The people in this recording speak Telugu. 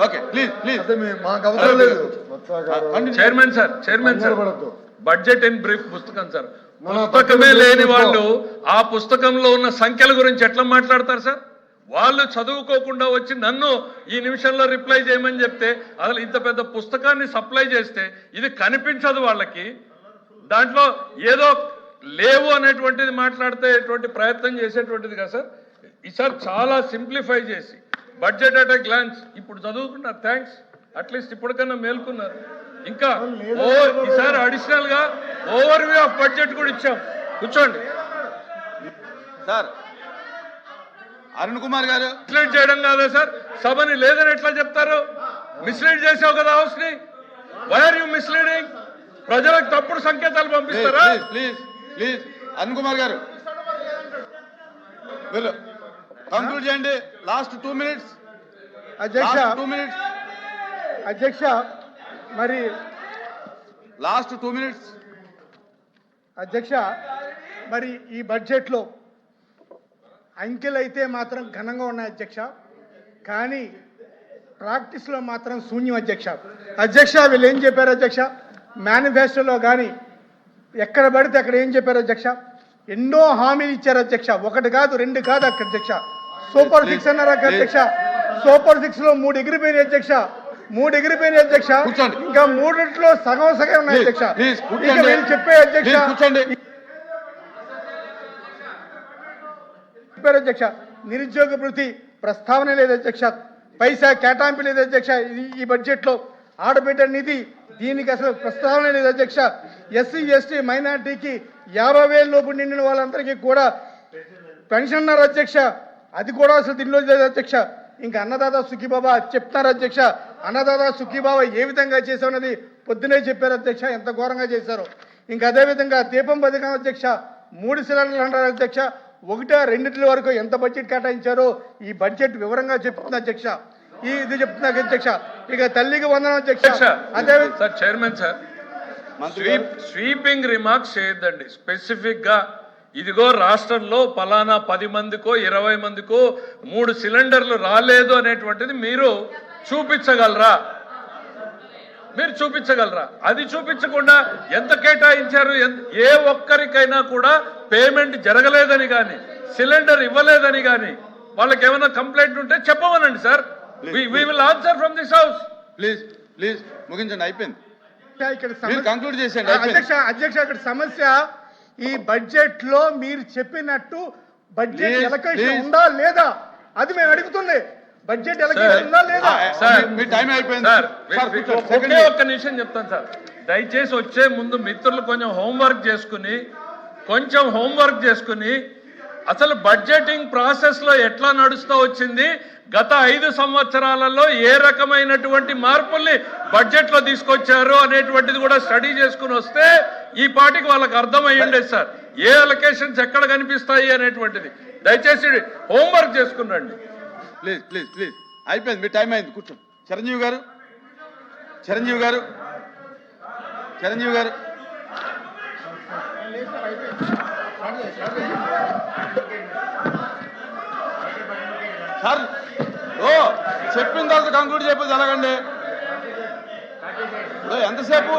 ఓకే ప్లీజ్ ప్లీజ్ మాకు అవసరం లేదు. Chairman sir budget in brief పుస్తకం సార్. పుస్తకమే లేని వాళ్ళు ఆ పుస్తకంలో ఉన్న సంఖ్యల గురించి ఎట్లా మాట్లాడతారు సార్? వాళ్ళు చదువుకోకుండా వచ్చి నన్ను ఈ నిమిషంలో రిప్లై చేయమని చెప్తే అసలు ఇంత పెద్ద పుస్తకాన్ని సప్లై చేస్తే ఇది కనిపించదు వాళ్ళకి. దాంట్లో ఏదో లేవు అనేటువంటిది మాట్లాడేటువంటి ప్రయత్నం చేసేటువంటిది కదా సార్. ఈసారి చాలా సింప్లిఫై చేసి బడ్జెట్ అట్ ఎ గ్లాన్స్ ఇప్పుడు చదువుకున్నారు. థ్యాంక్స్, అట్లీస్ట్ ఇప్పటికన్నా మేల్కున్నారు. ఇంకా ఈసారి అడిషనల్ గా ఓవర్ వ్యూ ఆఫ్ బడ్జెట్ కూడా ఇచ్చాం. కూర్చోండి సార్. అరుణ్ కుమార్ గారు మిస్లీడ్ చేయడం కాదా సార్? సభని లేదని ఎట్లా చెప్తారు? మిస్లీడ్ చేసావు కదా హౌస్ ని. Why are you misleading? ప్రజలకు తప్పుడు సంకేతాలు పంపిస్తారా? ప్లీజ్ ప్లీజ్ అరుణ్ కుమార్ గారు కంక్లూడ్ చేయండి. Last 2 minutes. అధ్యక్ష 2 minutes. అధ్యక్ష మరి లాస్ట్ 2 minutes. అధ్యక్ష మరి ఈ బడ్జెట్లో అంకెలు అయితే మాత్రం ఘనంగా ఉన్నాయి అధ్యక్ష, కానీ ప్రాక్టీస్లో మాత్రం శూన్యం అధ్యక్ష. అధ్యక్ష వీళ్ళు ఏం చెప్పారు అధ్యక్ష? మేనిఫెస్టోలో కానీ ఎక్కడ పడితే అక్కడ ఏం చెప్పారు అధ్యక్ష? ఎన్నో హామీలు ఇచ్చారు అధ్యక్ష. 1 కాదు 2 కాదు అధ్యక్ష. సూపర్ 6 అన్నారు అధ్యక్ష. సూపర్ 6 లో 3 ఎగిరిపోయినాయి అధ్యక్ష. 3 ఎగిరిపోయినాయి అధ్యక్ష. ఇంకా 3లో సగం సగం ఉన్నాయి అధ్యక్ష. ఇక వీళ్ళు చెప్పే అధ్యక్ష చెప్పారు అధ్యక్ష. నిరుద్యోగ భృతి ప్రస్తావన లేదు అధ్యక్ష. పైసా కేటాయింపు లేదు అధ్యక్ష. ఈ బడ్జెట్ లో ఆడబిడ్డ నిధి దీనికి అసలు ప్రస్తావన లేదు అధ్యక్ష. ఎస్సీ ఎస్టీ మైనార్టీకి 50,000 లోపు నిండిన వాళ్ళందరికీ కూడా పెన్షన్ అన్నారు అధ్యక్ష. అది కూడా అసలు దీనిలో లేదు అధ్యక్ష. ఇంకా అన్నదాత సుఖీబాబా చెప్తున్నారు అధ్యక్ష. అన్నదాత సుఖీబాబా ఏ విధంగా చేశామన్నది పొద్దునే చెప్పారు అధ్యక్ష, ఎంత ఘోరంగా చేశారో. ఇంకా అదేవిధంగా దీపం పథకం అధ్యక్ష 3 సిలిండర్లు అంటారు అధ్యక్ష. 1-2 వరకు ఎంత బడ్జెట్ కేటాయించారో ఈ బడ్జెట్ వివరంగా చెప్తుంది అధ్యక్ష. ఇది చెప్తున్నా అధ్యక్ష. ఇక తల్లికి వందనం అధ్యక్ష. అదే sir chairman sir, sweeping remarks చేయొద్దండి. స్పెసిఫిక్ గా ఇదిగో రాష్ట్రంలో పలానా 10 మందికో 20 మందికో 3 సిలిండర్లు రాలేదు అనేటువంటిది మీరు చూపించగలరా? మీరు చూపించగలరా? అది చూపించకుండా ఎంత కేటాయించారు? ఏ ఒక్కరికైనా కూడా పేమెంట్ జరగలేదని కానీ సిలిండర్ ఇవ్వలేదని కానీ వాళ్ళకి ఏమైనా కంప్లైంట్ ఉంటే చెప్పమనండి sir. We will answer from this house. Please please ముగించండి, అయిపోయింది. ఇక్కడ కంక్లూడ్ చేసేయండి అధ్యక్ష ఇక్కడ సమస్య ఈ బడ్జెట్ లో మీరు చెప్పినట్టు బడ్జెట్ ఎలకేషన్ ఉందా లేదా అది మేము అడుగుతుంది. బడ్జెట్ ఎలకేషన్ ఉందా లేదా? మీ టైం అయిపోయింది. ఒకే ఒక్క నిమిషం చెప్తాను సార్. దయచేసి వచ్చే ముందు మిత్రులు కొంచెం హోంవర్క్ చేసుకుని అసలు బడ్జెటింగ్ ప్రాసెస్ లో ఎట్లా నడుస్తూ వచ్చింది, గత 5 సంవత్సరాలలో ఏ రకమైనటువంటి మార్పుల్ని బడ్జెట్ లో తీసుకొచ్చారు అనేటువంటిది కూడా స్టడీ చేసుకుని వస్తే ఈ పార్టీకి వాళ్ళకి అర్థమై ఉండేది సార్, ఏ అలొకేషన్స్ ఎక్కడ కనిపిస్తాయి అనేటువంటిది. దయచేసి హోంవర్క్ చేసుకునండి. ప్లీజ్ ప్లీజ్ ప్లీజ్ అయిపోయింది, మీ టైం అయింది. కూర్చోండి. చిరంజీవి గారు సార్ చెప్పిన తర్వాత కంక్లూడ్ చేయకపోతే ఎలాగండి? ఎంతసేపు